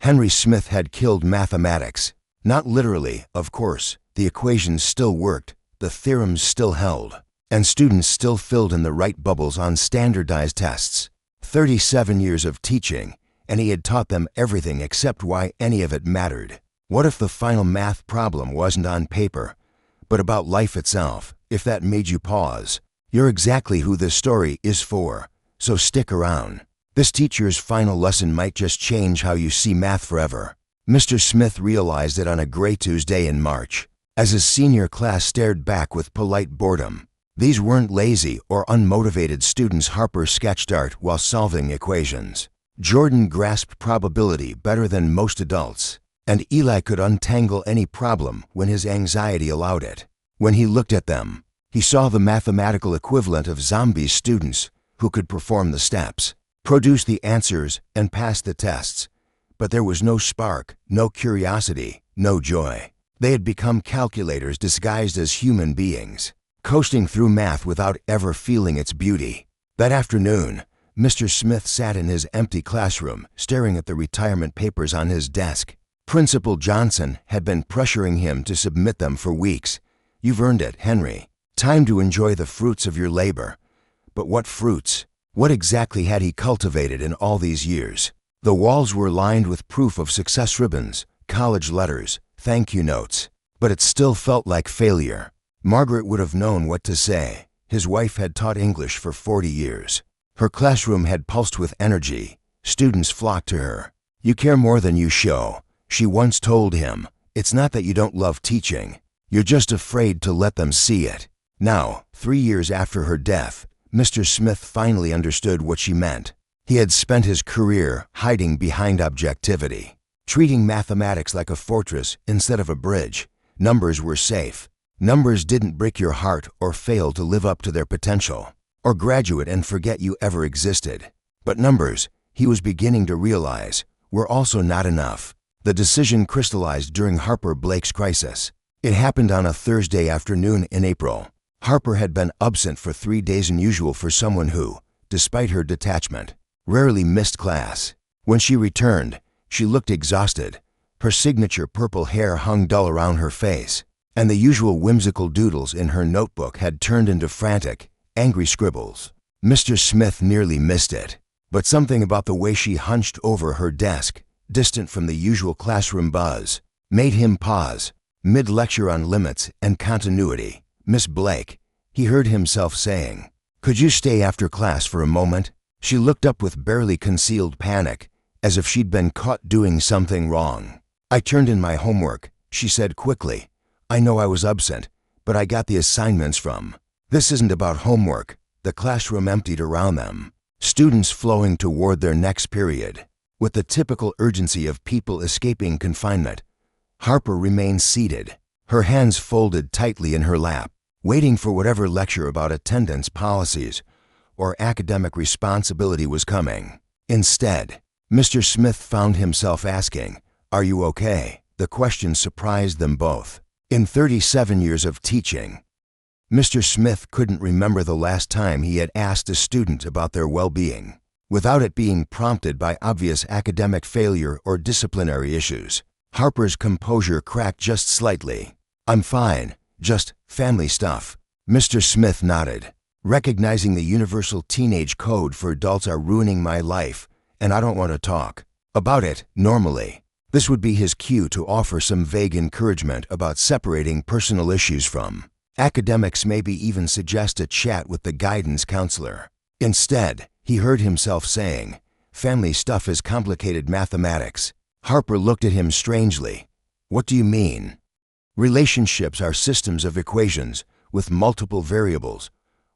Henry Smith had killed mathematics. Not literally, of course. The equations still worked, the theorems still held, and students still filled in the right bubbles on standardized tests. 37 years of teaching, and he had taught them everything except why any of it mattered. What if the final math problem wasn't on paper, but about life itself? If that made you pause, you're exactly who this story is for, so stick around. This teacher's final lesson might just change how you see math forever. Mr. Smith realized it on a gray Tuesday in March, as his senior class stared back with polite boredom. These weren't lazy or unmotivated students Harper sketched art while solving equations. Jordan grasped probability better than most adults, and Eli could untangle any problem when his anxiety allowed it. When he looked at them, he saw the mathematical equivalent of zombie students who could perform the steps, produce the answers, and pass the tests. But there was no spark, no curiosity, no joy. They had become calculators disguised as human beings, coasting through math without ever feeling its beauty. That afternoon, Mr. Smith sat in his empty classroom, staring at the retirement papers on his desk. Principal Johnson had been pressuring him to submit them for weeks. "You've earned it, Henry. Time to enjoy the fruits of your labor." But what fruits? What exactly had he cultivated in all these years? The walls were lined with proof of success ribbons, college letters, thank you notes, but it still felt like failure. Margaret would have known what to say. His wife had taught English for 40 years. Her classroom had pulsed with energy. Students flocked to her. "You care more than you show," she once told him. "It's not that you don't love teaching. You're just afraid to let them see it." Now, 3 years after her death, Mr. Smith finally understood what she meant. He had spent his career hiding behind objectivity, treating mathematics like a fortress instead of a bridge. Numbers were safe. Numbers didn't break your heart or fail to live up to their potential, or graduate and forget you ever existed. But numbers, he was beginning to realize, were also not enough. The decision crystallized during Harper Blake's crisis. It happened on a Thursday afternoon in April. Harper had been absent for 3 days, unusual for someone who, despite her detachment, rarely missed class. When she returned, she looked exhausted. Her signature purple hair hung dull around her face, and the usual whimsical doodles in her notebook had turned into frantic, angry scribbles. Mr. Smith nearly missed it, but something about the way she hunched over her desk, distant from the usual classroom buzz, made him pause, mid-lecture on limits and continuity. "Miss Blake," he heard himself saying, "could you stay after class for a moment?" She looked up with barely concealed panic, as if she'd been caught doing something wrong. "I turned in my homework," she said quickly. "I know I was absent, but I got the assignments from." This isn't about homework. The classroom emptied around them, students flowing toward their next period. With the typical urgency of people escaping confinement, Harper remained seated, her hands folded tightly in her lap, waiting for whatever lecture about attendance policies or academic responsibility was coming. Instead, Mr. Smith found himself asking, "Are you okay?" The question surprised them both. In 37 years of teaching, Mr. Smith couldn't remember the last time he had asked a student about their well-being, without it being prompted by obvious academic failure or disciplinary issues. Harper's composure cracked just slightly. "I'm fine, just family stuff." Mr. Smith nodded. "Recognizing the universal teenage code for adults are ruining my life, and I don't want to talk about it normally." This would be his cue to offer some vague encouragement about separating personal issues from academics, maybe even suggest a chat with the guidance counselor. Instead, he heard himself saying, "Family stuff is complicated mathematics." Harper looked at him strangely. "What do you mean?" "Relationships are systems of equations with multiple variables.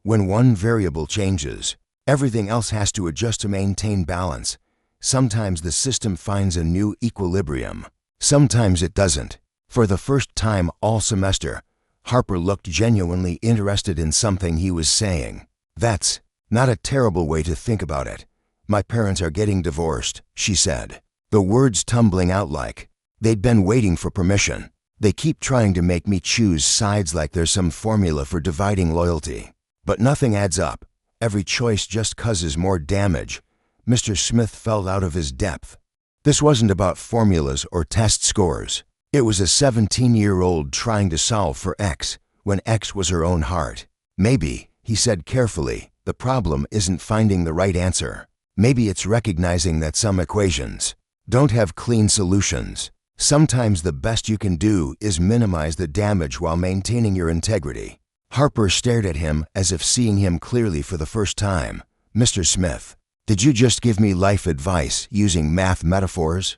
When one variable changes, everything else has to adjust to maintain balance. Sometimes the system finds a new equilibrium. Sometimes it doesn't." For the first time all semester, Harper looked genuinely interested in something he was saying. "That's not a terrible way to think about it. My parents are getting divorced," she said, the words tumbling out like they'd been waiting for permission. "They keep trying to make me choose sides like there's some formula for dividing loyalty. But nothing adds up. Every choice just causes more damage." Mr. Smith fell out of his depth. This wasn't about formulas or test scores. It was a 17-year-old trying to solve for X when X was her own heart. Maybe, he said carefully, the problem isn't finding the right answer. Maybe it's recognizing that some equations don't have clean solutions. Sometimes the best you can do is minimize the damage while maintaining your integrity. Harper stared at him as if seeing him clearly for the first time. Mr. Smith, did you just give me life advice using math metaphors?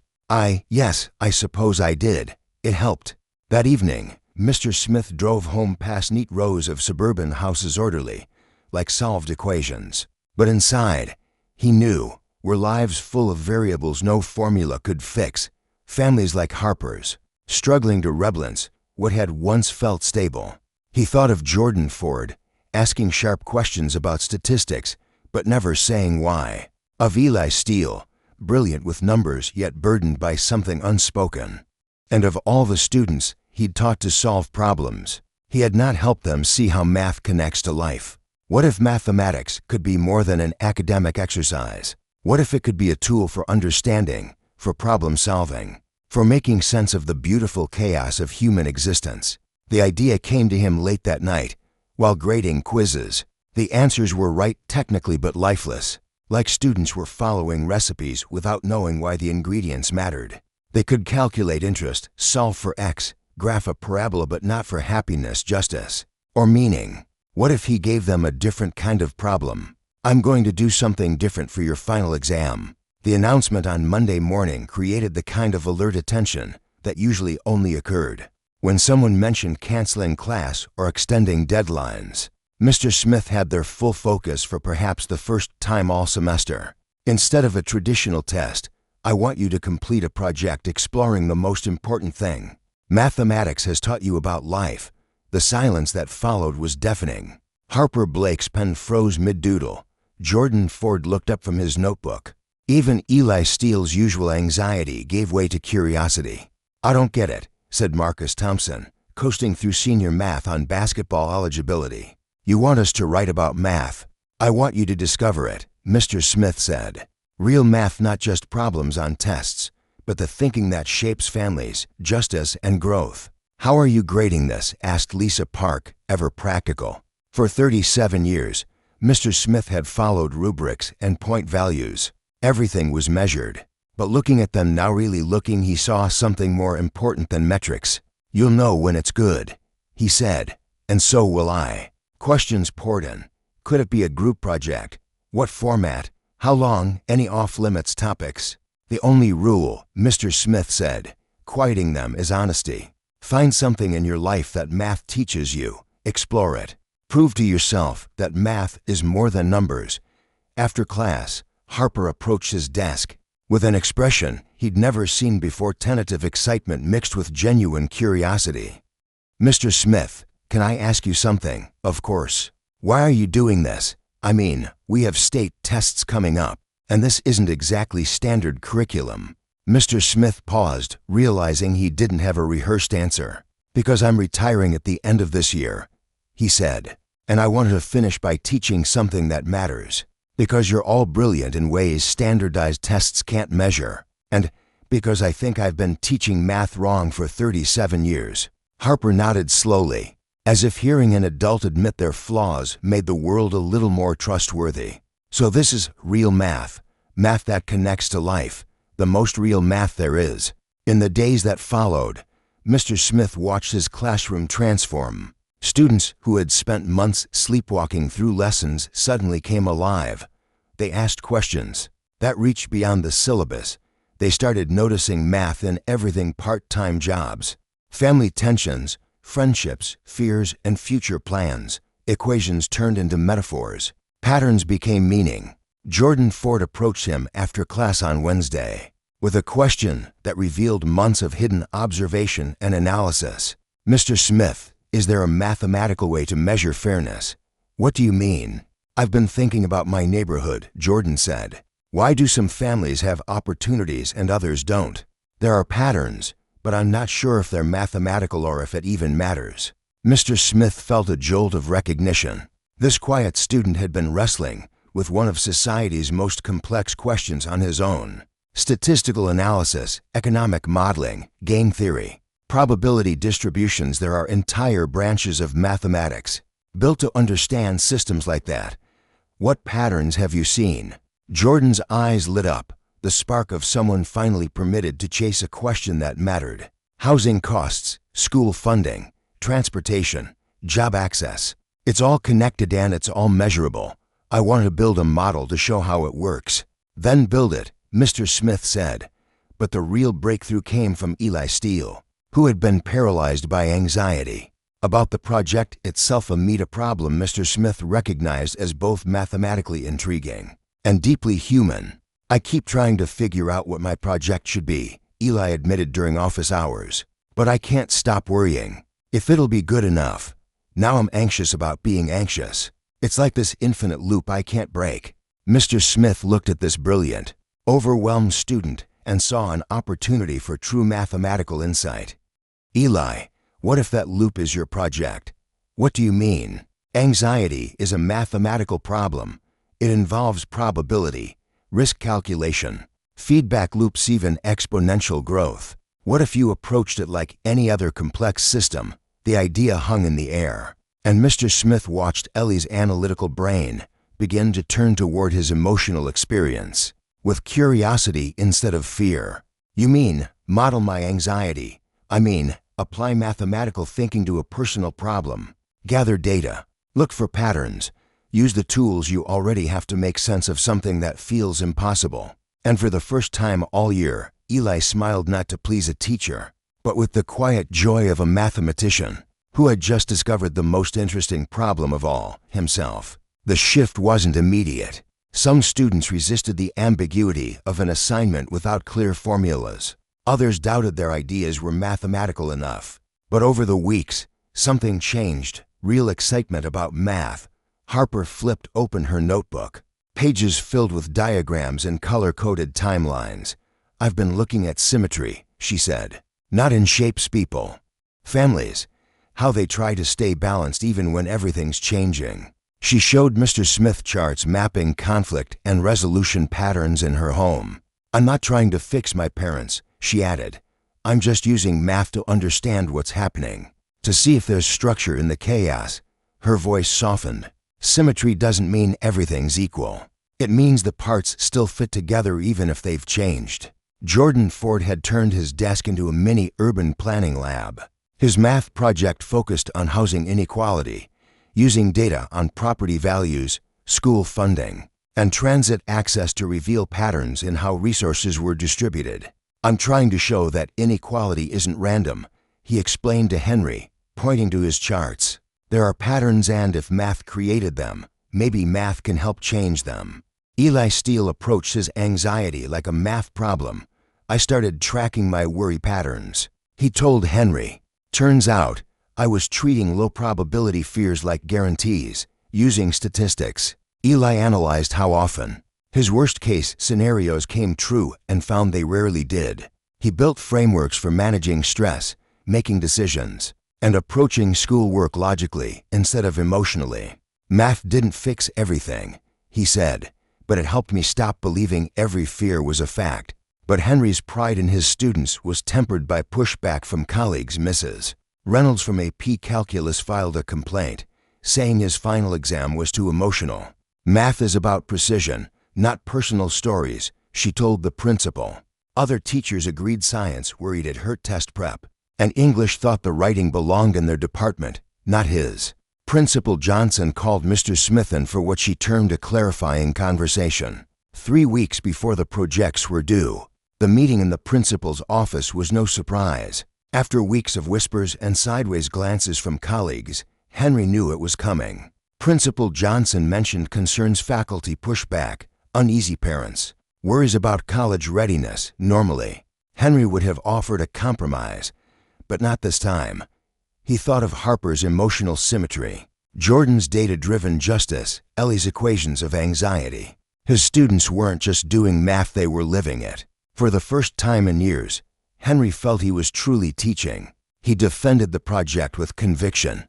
Yes, I suppose I did. It helped. That evening, Mr. Smith drove home past neat rows of suburban houses orderly, like solved equations. But inside, he knew, were lives full of variables no formula could fix. Families like Harper's, struggling to rebalance what had once felt stable. He thought of Jordan Ford, asking sharp questions about statistics, but never saying why. Of Eli Steele, brilliant with numbers yet burdened by something unspoken. And of all the students he'd taught to solve problems, he had not helped them see how math connects to life. What if mathematics could be more than an academic exercise? What if it could be a tool for understanding, for problem solving, for making sense of the beautiful chaos of human existence? The idea came to him late that night, while grading quizzes. The answers were right technically but lifeless, like students were following recipes without knowing why the ingredients mattered. They could calculate interest, solve for X, graph a parabola but not for happiness, justice, or meaning. What if he gave them a different kind of problem? I'm going to do something different for your final exam. The announcement on Monday morning created the kind of alert attention that usually only occurred when someone mentioned canceling class or extending deadlines. Mr. Smith had their full focus for perhaps the first time all semester. Instead of a traditional test, I want you to complete a project exploring the most important thing mathematics has taught you about life. The silence that followed was deafening. Harper Blake's pen froze mid-doodle. Jordan Ford looked up from his notebook. Even Eli Steele's usual anxiety gave way to curiosity. I don't get it, said Marcus Thompson, coasting through senior math on basketball eligibility. You want us to write about math. I want you to discover it, Mr. Smith said. Real math, not just problems on tests, but the thinking that shapes families, justice, and growth. How are you grading this? Asked Lisa Park, ever practical. For 37 years, Mr. Smith had followed rubrics and point values. Everything was measured. But looking at them now, really looking, he saw something more important than metrics. You'll know when it's good, he said, and so will I. Questions poured in. Could it be a group project? What format? How long? Any off-limits topics? The only rule, Mr. Smith said, quieting them, is honesty. Find something in your life that math teaches you. Explore it. Prove to yourself that math is more than numbers. After class, Harper approached his desk with an expression he'd never seen before, tentative excitement mixed with genuine curiosity. Mr. Smith, can I ask you something? Of course. Why are you doing this? I mean, we have state tests coming up, and this isn't exactly standard curriculum. Mr. Smith paused, realizing he didn't have a rehearsed answer. Because I'm retiring at the end of this year, he said, and I wanted to finish by teaching something that matters. Because you're all brilliant in ways standardized tests can't measure, and because I think I've been teaching math wrong for 37 years. Harper nodded slowly, as if hearing an adult admit their flaws made the world a little more trustworthy. So this is real math, math that connects to life, the most real math there is. In the days that followed, Mr. Smith watched his classroom transform. Students who had spent months sleepwalking through lessons suddenly came alive. They asked questions that reached beyond the syllabus. They started noticing math in everything: part-time jobs, family tensions, friendships, fears, and future plans. Equations turned into metaphors. Patterns became meaning. Jordan Ford approached him after class on Wednesday with a question that revealed months of hidden observation and analysis. Mr. Smith, is there a mathematical way to measure fairness? What do you mean? I've been thinking about my neighborhood, Jordan said. Why do some families have opportunities and others don't? There are patterns, but I'm not sure if they're mathematical or if it even matters. Mr. Smith felt a jolt of recognition. This quiet student had been wrestling with one of society's most complex questions on his own. statistical analysis, economic modeling, game theory, probability distributions. There are entire branches of mathematics built to understand systems like that. What patterns have you seen? Jordan's eyes lit up, the spark of someone finally permitted to chase a question that mattered. Housing costs, school funding, transportation, job access. It's all connected and it's all measurable. I want to build a model to show how it works. Then build it, Mr. Smith said. But the real breakthrough came from Eli Steele, who had been paralyzed by anxiety about the project itself, a meta problem Mr. Smith recognized as both mathematically intriguing and deeply human. I keep trying to figure out what my project should be, Eli admitted during office hours. But I can't stop worrying if it'll be good enough. Now I'm anxious about being anxious. It's like this infinite loop I can't break. Mr. Smith looked at this brilliant, overwhelmed student and saw an opportunity for true mathematical insight. Eli, what if that loop is your project? What do you mean? Anxiety is a mathematical problem. It involves probability, risk calculation, feedback loops, even exponential growth. What if you approached it like any other complex system? The idea hung in the air, and Mr. Smith watched Ellie's analytical brain begin to turn toward his emotional experience with curiosity instead of fear. You mean, model my anxiety? I mean, apply mathematical thinking to a personal problem. Gather data. Look for patterns. Use the tools you already have to make sense of something that feels impossible. And for the first time all year, Eli smiled, not to please a teacher, but with the quiet joy of a mathematician who had just discovered the most interesting problem of all, himself. The shift wasn't immediate. Some students resisted the ambiguity of an assignment without clear formulas. Others doubted their ideas were mathematical enough. But over the weeks, something changed. Real excitement about math. Harper flipped open her notebook, pages filled with diagrams and color-coded timelines. I've been looking at symmetry, she said. Not in shapes, people. Families. How they try to stay balanced even when everything's changing. She showed Mr. Smith charts mapping conflict and resolution patterns in her home. I'm not trying to fix my parents, she added. I'm just using math to understand what's happening, to see if there's structure in the chaos. Her voice softened. Symmetry doesn't mean everything's equal. It means the parts still fit together even if they've changed. Jordan Ford had turned his desk into a mini urban planning lab. His math project focused on housing inequality, using data on property values, school funding, and transit access to reveal patterns in how resources were distributed. I'm trying to show that inequality isn't random, he explained to Henry, pointing to his charts. There are patterns, and if math created them, maybe math can help change them. Eli Steele approached his anxiety like a math problem. I started tracking my worry patterns, he told Henry. Turns out, I was treating low probability fears like guarantees, using statistics. Eli analyzed how often his worst-case scenarios came true and found they rarely did. He built frameworks for managing stress, making decisions, and approaching schoolwork logically instead of emotionally. Math didn't fix everything, he said, but it helped me stop believing every fear was a fact. But Henry's pride in his students was tempered by pushback from colleagues. Mrs. Reynolds from AP Calculus filed a complaint, saying his final exam was too emotional. Math is about precision, not personal stories, she told the principal. Other teachers agreed. Science worried it hurt test prep, and English thought the writing belonged in their department, not his. Principal Johnson called Mr. Smith in for what she termed a clarifying conversation. 3 weeks before the projects were due, the meeting in the principal's office was no surprise. After weeks of whispers and sideways glances from colleagues, Henry knew it was coming. Principal Johnson mentioned concerns, faculty pushback, uneasy parents, worries about college readiness. Normally, Henry would have offered a compromise, but not this time. He thought of Harper's emotional symmetry, Jordan's data-driven justice, Ellie's equations of anxiety. His students weren't just doing math, they were living it. For the first time in years, Henry felt he was truly teaching. He defended the project with conviction.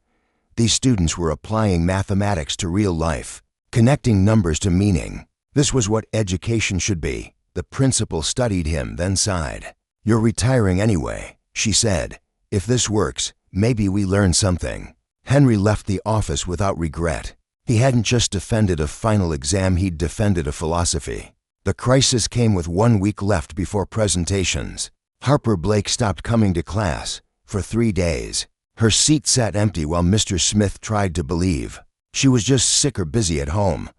These students were applying mathematics to real life, connecting numbers to meaning. This was what education should be, The principal studied him, then sighed. "You're retiring anyway," she said. "If this works, maybe we learn something." Henry left the office without regret. He hadn't just defended a final exam, he'd defended a philosophy. The crisis came with 1 week left before presentations. Harper Blake stopped coming to class for 3 days. Her seat sat empty while Mr. Smith tried to believe. She was just sick or busy at home.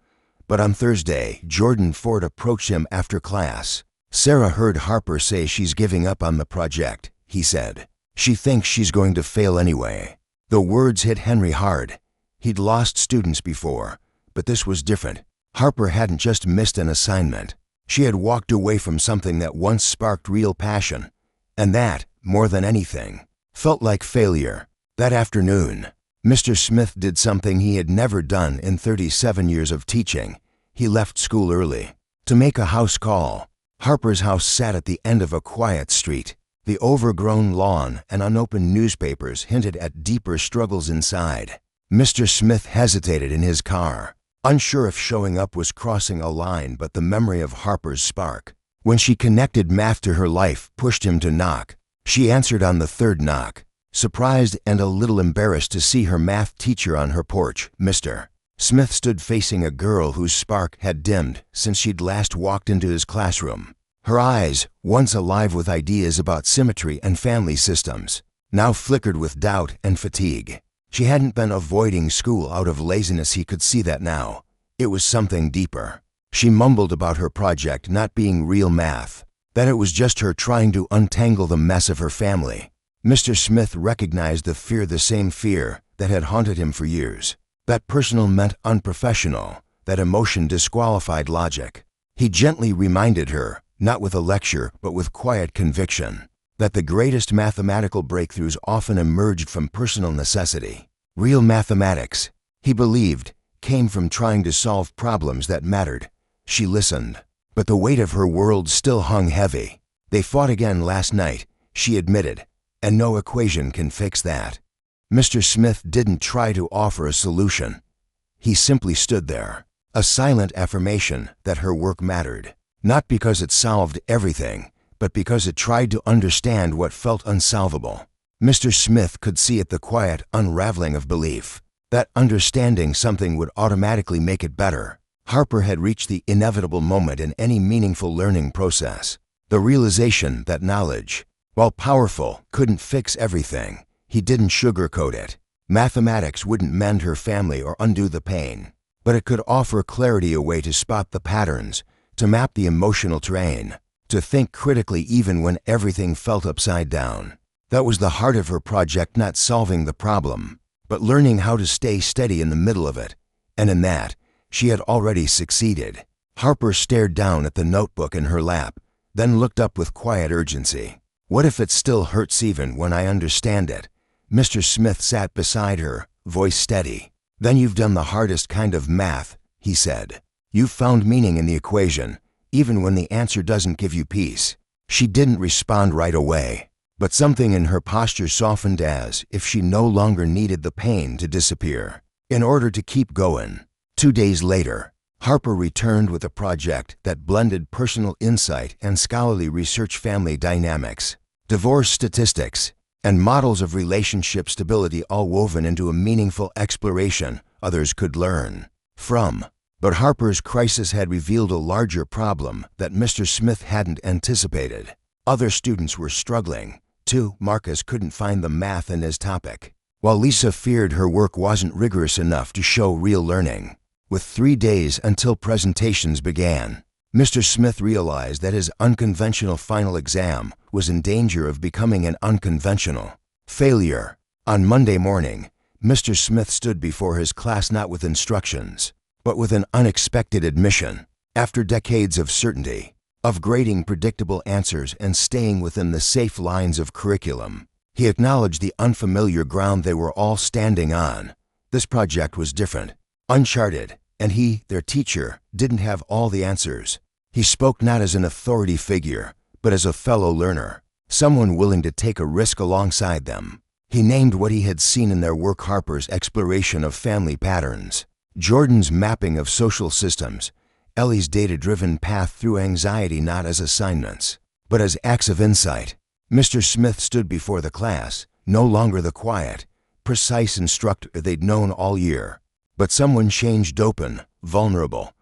But on Thursday, Jordan Ford approached him after class. "Sarah heard Harper say she's giving up on the project," he said. "She thinks she's going to fail anyway." The words hit Henry hard. He'd lost students before, but this was different. Harper hadn't just missed an assignment. She had walked away from something that once sparked real passion. And that, more than anything, felt like failure. That afternoon, Mr. Smith did something he had never done in 37 years of teaching. He left school early to make a house call. Harper's house sat at the end of a quiet street. The overgrown lawn and unopened newspapers hinted at deeper struggles inside. Mr. Smith hesitated in his car, unsure if showing up was crossing a line, but the memory of Harper's spark, when she connected math to her life, pushed him to knock. She answered on the third knock, surprised and a little embarrassed to see her math teacher on her porch. Mr. Smith stood facing a girl whose spark had dimmed since she'd last walked into his classroom. Her eyes, once alive with ideas about symmetry and family systems, now flickered with doubt and fatigue. She hadn't been avoiding school out of laziness, he could see that now. It was something deeper. She mumbled about her project not being real math, that it was just her trying to untangle the mess of her family. Mr. Smith recognized the fear, the same fear that had haunted him for years. That personal meant unprofessional, that emotion disqualified logic. He gently reminded her, not with a lecture but with quiet conviction, that the greatest mathematical breakthroughs often emerged from personal necessity. Real mathematics, he believed, came from trying to solve problems that mattered. She listened, but the weight of her world still hung heavy. "They fought again last night," she admitted, "and no equation can fix that." Mr. Smith didn't try to offer a solution. He simply stood there, a silent affirmation that her work mattered, not because it solved everything, but because it tried to understand what felt unsolvable. Mr. Smith could see it, the quiet unraveling of belief, that understanding something would automatically make it better. Harper had reached the inevitable moment in any meaningful learning process, the realization that knowledge, while powerful, couldn't fix everything. He didn't sugarcoat it. Mathematics wouldn't mend her family or undo the pain, but it could offer clarity, a way to spot the patterns, to map the emotional terrain, to think critically even when everything felt upside down. That was the heart of her project, not solving the problem, but learning how to stay steady in the middle of it. And in that, she had already succeeded. Harper stared down at the notebook in her lap, then looked up with quiet urgency. "What if it still hurts even when I understand it?" Mr. Smith sat beside her, voice steady. "Then you've done the hardest kind of math," he said. "You've found meaning in the equation, even when the answer doesn't give you peace." She didn't respond right away, but something in her posture softened, as if she no longer needed the pain to disappear in order to keep going. 2 days later, Harper returned with a project that blended personal insight and scholarly research, family dynamics, divorce statistics, and models of relationship stability, all woven into a meaningful exploration others could learn from. But Harper's crisis had revealed a larger problem that Mr. Smith hadn't anticipated. Other students were struggling, too. Marcus couldn't find the math in his topic, while Lisa feared her work wasn't rigorous enough to show real learning. With 3 days until presentations began, Mr. Smith realized that his unconventional final exam was in danger of becoming an unconventional failure. On Monday morning, Mr. Smith stood before his class not with instructions, but with an unexpected admission. After decades of certainty, of grading predictable answers and staying within the safe lines of curriculum, he acknowledged the unfamiliar ground they were all standing on. This project was different, uncharted, and he, their teacher, didn't have all the answers. He spoke not as an authority figure, but as a fellow learner, someone willing to take a risk alongside them. He named what he had seen in their work: Harper's exploration of family patterns, Jordan's mapping of social systems, Ellie's data-driven path through anxiety not as assignments, but as acts of insight. Mr. Smith stood before the class, no longer the quiet, precise instructor they'd known all year, but someone changed, open, vulnerable.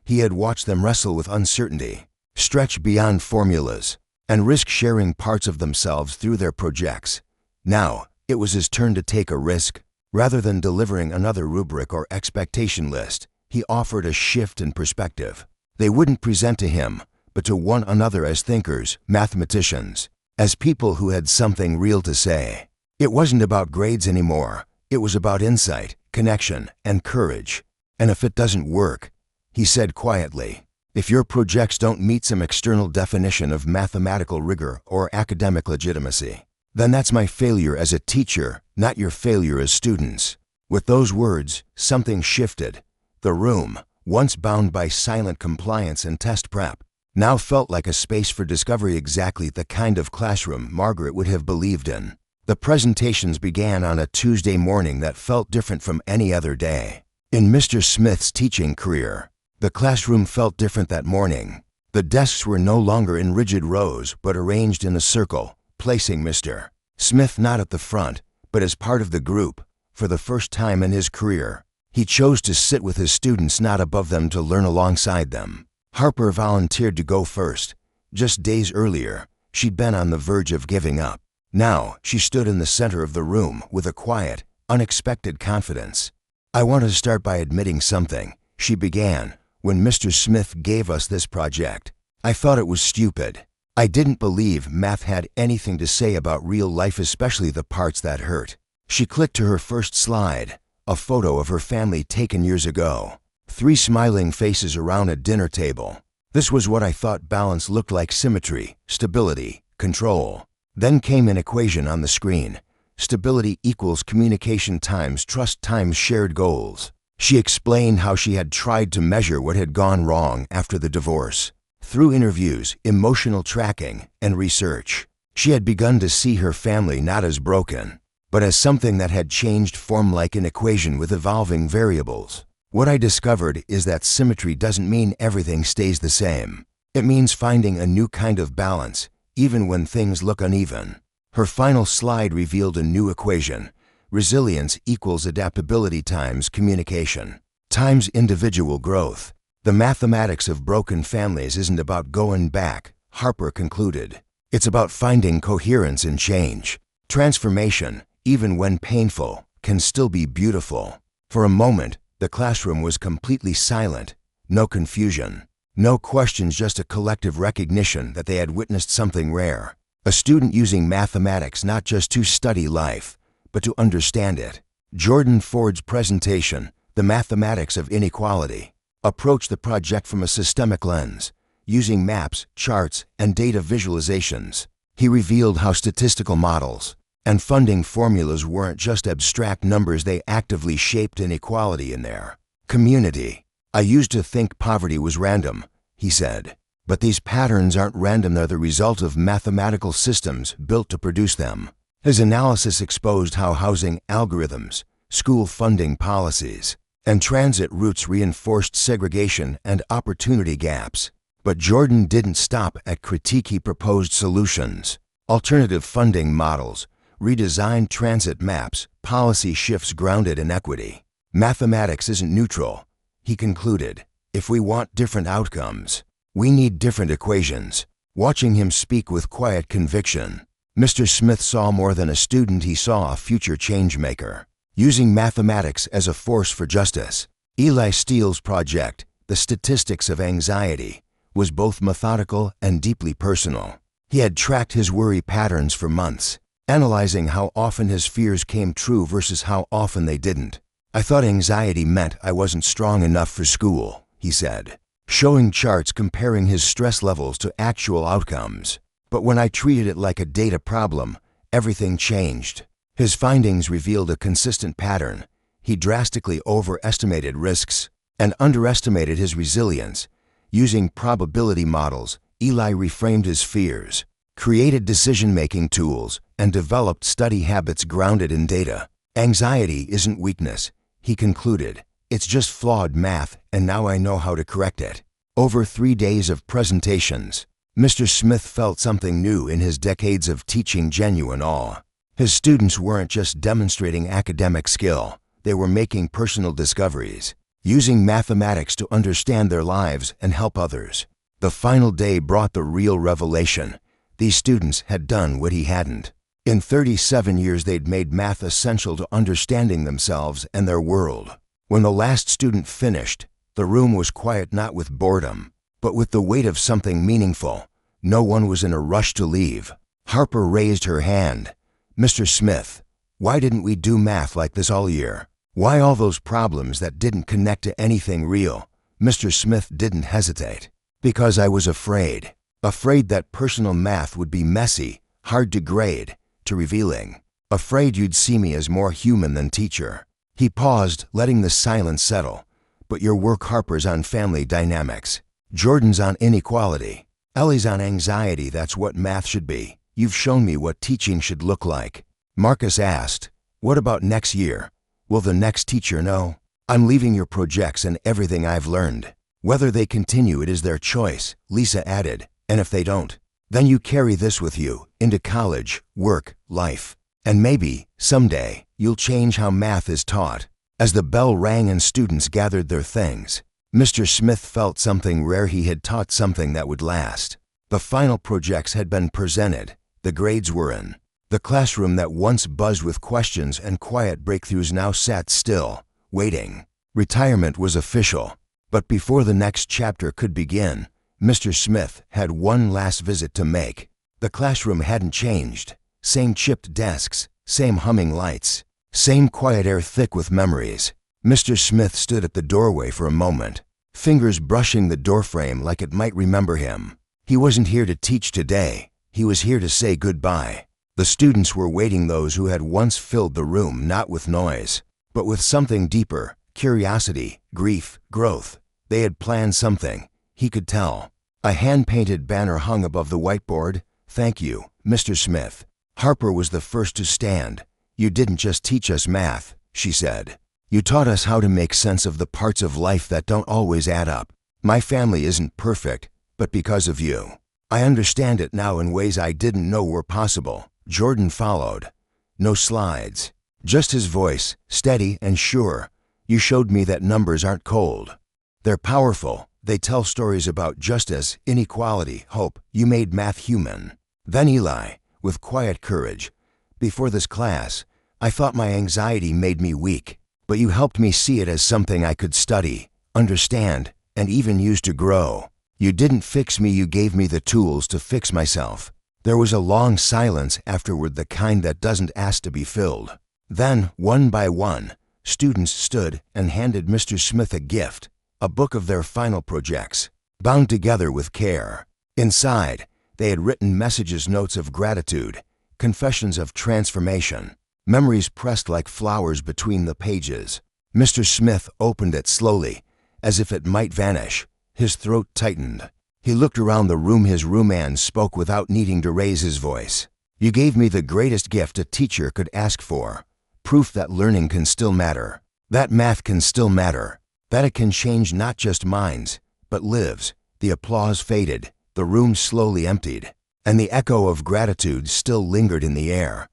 He had watched them wrestle with uncertainty, stretch beyond formulas, and risk sharing parts of themselves through their projects. Now, it was his turn to take a risk. Rather than delivering another rubric or expectation list, he offered a shift in perspective. They wouldn't present to him, but to one another as thinkers, mathematicians, as people who had something real to say. It wasn't about grades anymore. It was about insight, connection, and courage. And if it doesn't work, he said quietly, if your projects don't meet some external definition of mathematical rigor or academic legitimacy, then that's my failure as a teacher, not your failure as students. With those words, something shifted. The room, once bound by silent compliance and test prep, now felt like a space for discovery, exactly the kind of classroom Margaret would have believed in. The presentations began on a Tuesday morning that felt different from any other day. In Mr. Smith's teaching career, the classroom felt different that morning. The desks were no longer in rigid rows but arranged in a circle, placing Mr. Smith not at the front, but as part of the group. For the first time in his career, he chose to sit with his students, not above them, to learn alongside them. Harper volunteered to go first. Just days earlier, she'd been on the verge of giving up. Now, she stood in the center of the room with a quiet, unexpected confidence. I want to start by admitting something, she began, when Mr. Smith gave us this project. I thought it was stupid. I didn't believe math had anything to say about real life, especially the parts that hurt. She clicked to her first slide, a photo of her family taken years ago. 3 smiling faces around a dinner table. This was what I thought balance looked like: symmetry, stability, control. Then came an equation on the screen. Stability equals communication times trust times shared goals. She explained how she had tried to measure what had gone wrong after the divorce. Through interviews, emotional tracking, and research, she had begun to see her family not as broken, but as something that had changed form, like an equation with evolving variables. What I discovered is that symmetry doesn't mean everything stays the same. It means finding a new kind of balance, even when things look uneven. Her final slide revealed a new equation. Resilience equals adaptability times communication, times individual growth. The mathematics of broken families isn't about going back, Harper concluded. It's about finding coherence in change. Transformation, even when painful, can still be beautiful. For a moment, the classroom was completely silent. No confusion, no questions, just a collective recognition that they had witnessed something rare. A student using mathematics not just to study life, but to understand it. Jordan Ford's presentation, The Mathematics of Inequality, approached the project from a systemic lens, using maps, charts, and data visualizations. He revealed how statistical models and funding formulas weren't just abstract numbers, they actively shaped inequality in their community. I used to think poverty was random, he said, but these patterns aren't random, they're the result of mathematical systems built to produce them. His analysis exposed how housing algorithms, school funding policies, and transit routes reinforced segregation and opportunity gaps. But Jordan didn't stop at critique. He proposed solutions: alternative funding models, redesigned transit maps, policy shifts grounded in equity. Mathematics isn't neutral, he concluded. If we want different outcomes, we need different equations. Watching him speak with quiet conviction, Mr. Smith saw more than a student, he saw a future changemaker, using mathematics as a force for justice. Eli Steele's project, The Statistics of Anxiety, was both methodical and deeply personal. He had tracked his worry patterns for months, analyzing how often his fears came true versus how often they didn't. I thought anxiety meant I wasn't strong enough for school, he said, showing charts comparing his stress levels to actual outcomes. But when I treated it like a data problem, everything changed. His findings revealed a consistent pattern. He drastically overestimated risks and underestimated his resilience. Using probability models, Eli reframed his fears, created decision-making tools, and developed study habits grounded in data. Anxiety isn't weakness, he concluded. It's just flawed math, and now I know how to correct it. Over 3 days of presentations, Mr. Smith felt something new in his decades of teaching genuine awe. His students weren't just demonstrating academic skill, they were making personal discoveries, using mathematics to understand their lives and help others. The final day brought the real revelation. These students had done what he hadn't. In 37 years they'd made math essential to understanding themselves and their world. When the last student finished, the room was quiet not with boredom, but with the weight of something meaningful. No one was in a rush to leave. Harper raised her hand. "Mr. Smith, why didn't we do math like this all year? Why all those problems that didn't connect to anything real?" Mr. Smith didn't hesitate. "Because I was afraid. Afraid that personal math would be messy, hard to grade, too revealing. Afraid you'd see me as more human than teacher." He paused, letting the silence settle. "But your work, Harper's on family dynamics. Jordan's on inequality. Ellie's on anxiety. That's what math should be. You've shown me what teaching should look like." Marcus asked, "What about next year? Will the next teacher know?" "I'm leaving your projects and everything I've learned. Whether they continue, it is their choice," Lisa added. "And if they don't, then you carry this with you into college, work, life. And maybe, someday, you'll change how math is taught." As the bell rang and students gathered their things, Mr. Smith felt something rare. He had taught something that would last. The final projects had been presented. The grades were in. The classroom that once buzzed with questions and quiet breakthroughs now sat still, waiting. Retirement was official. But before the next chapter could begin, Mr. Smith had one last visit to make. The classroom hadn't changed. Same chipped desks, same humming lights, same quiet air thick with memories. Mr. Smith stood at the doorway for a moment, fingers brushing the doorframe like it might remember him. He wasn't here to teach today. He was here to say goodbye. The students were waiting, those who had once filled the room not with noise, but with something deeper, curiosity, grief, growth. They had planned something. He could tell. A hand-painted banner hung above the whiteboard. "Thank you, Mr. Smith." Harper was the first to stand. "You didn't just teach us math," she said. "You taught us how to make sense of the parts of life that don't always add up. My family isn't perfect, but because of you, I understand it now in ways I didn't know were possible." Jordan followed. No slides, just his voice, steady and sure. "You showed me that numbers aren't cold. They're powerful. They tell stories about justice, inequality, hope. You made math human." Then Eli, with quiet courage, "Before this class, I thought my anxiety made me weak, but you helped me see it as something I could study, understand, and even use to grow. You didn't fix me, you gave me the tools to fix myself." There was a long silence afterward, the kind that doesn't ask to be filled. Then, one by one, students stood and handed Mr. Smith a gift, a book of their final projects, bound together with care. Inside, they had written messages, notes of gratitude, confessions of transformation, memories pressed like flowers between the pages. Mr. Smith opened it slowly, as if it might vanish. His throat tightened. He looked around the room. His roomman spoke without needing to raise his voice. "You gave me the greatest gift a teacher could ask for. Proof that learning can still matter, that math can still matter, that it can change not just minds, but lives." The applause faded. The room slowly emptied, and the echo of gratitude still lingered in the air.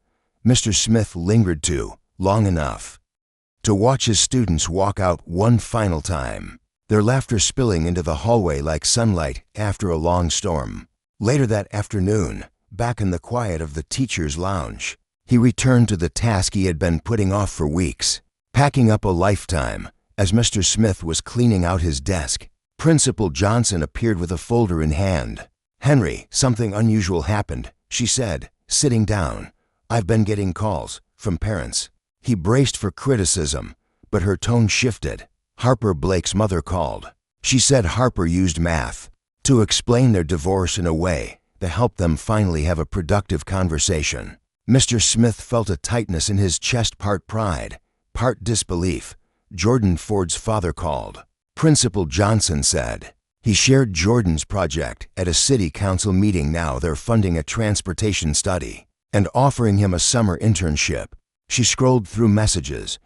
Mr. Smith lingered too, long enough to watch his students walk out one final time, their laughter spilling into the hallway like sunlight after a long storm. Later that afternoon, back in the quiet of the teacher's lounge, he returned to the task he had been putting off for weeks, packing up a lifetime. As Mr. Smith was cleaning out his desk, Principal Johnson appeared with a folder in hand. "Henry, something unusual happened," she said, sitting down. "I've been getting calls from parents." He braced for criticism, but her tone shifted. "Harper Blake's mother called. She said Harper used math to explain their divorce in a way that helped them finally have a productive conversation." Mr. Smith felt a tightness in his chest, part pride, part disbelief. "Jordan Ford's father called," Principal Johnson said. "He shared Jordan's project at a city council meeting. Now they're funding a transportation study and offering him a summer internship." She scrolled through messages.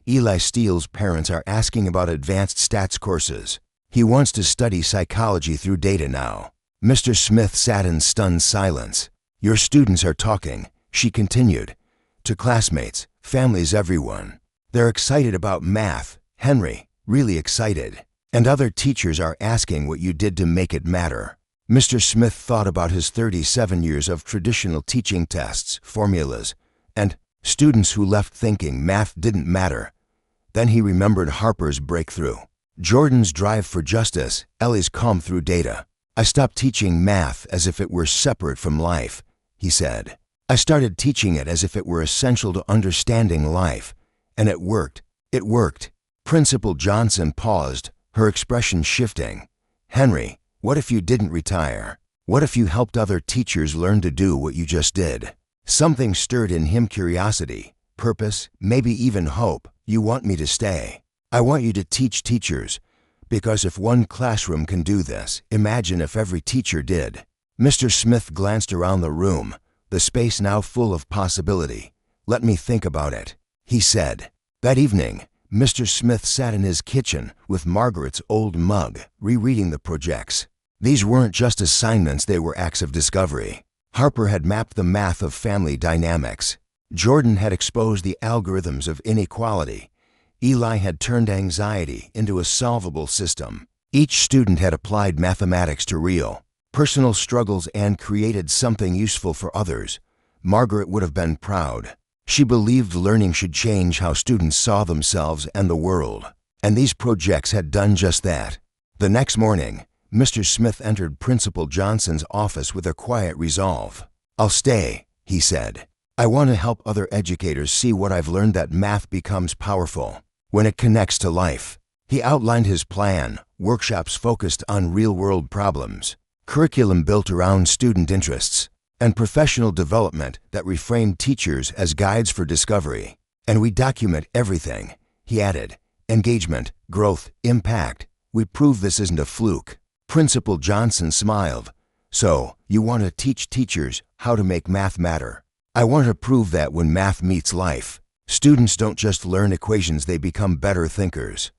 "Eli Steele's parents are asking about advanced stats courses. He wants to study psychology through data now. Mr. Smith sat in stunned silence. Your students are talking, she continued, to classmates, families, everyone. They're excited about math, Henry, really excited. And other teachers are asking what you did to make it matter. Mr. Smith thought about his 37 years of traditional teaching tests, formulas, and students who left thinking math didn't matter. Then he remembered Harper's breakthrough, Jordan's drive for justice, Ellie's calm through data. I stopped teaching math as if it were separate from life, he said. I started teaching it as if it were essential to understanding life. And it worked. It worked. Principal Johnson paused, her expression shifting. Henry, what if you didn't retire? What if you helped other teachers learn to do what you just did? Something stirred in him, curiosity, purpose, maybe even hope. You want me to stay. I want you to teach teachers. Because if one classroom can do this, imagine if every teacher did. Mr. Smith glanced around the room, the space now full of possibility. Let me think about it, he said. That evening, Mr. Smith sat in his kitchen with Margaret's old mug, rereading the projects. These weren't just assignments, they were acts of discovery. Harper had mapped the math of family dynamics. Jordan had exposed the algorithms of inequality. Eli had turned anxiety into a solvable system. Each student had applied mathematics to real, personal struggles and created something useful for others. Margaret would have been proud. She believed learning should change how students saw themselves and the world. And these projects had done just that. The next morning, Mr. Smith entered Principal Johnson's office with a quiet resolve. I'll stay, he said. I want to help other educators see what I've learned, that math becomes powerful when it connects to life. He outlined his plan, workshops focused on real-world problems, curriculum built around student interests, and professional development that reframed teachers as guides for discovery. And we document everything, he added. Engagement, growth, impact. We prove this isn't a fluke. Principal Johnson smiled. So, you want to teach teachers how to make math matter. I want to prove that when math meets life, students don't just learn equations, they become better thinkers.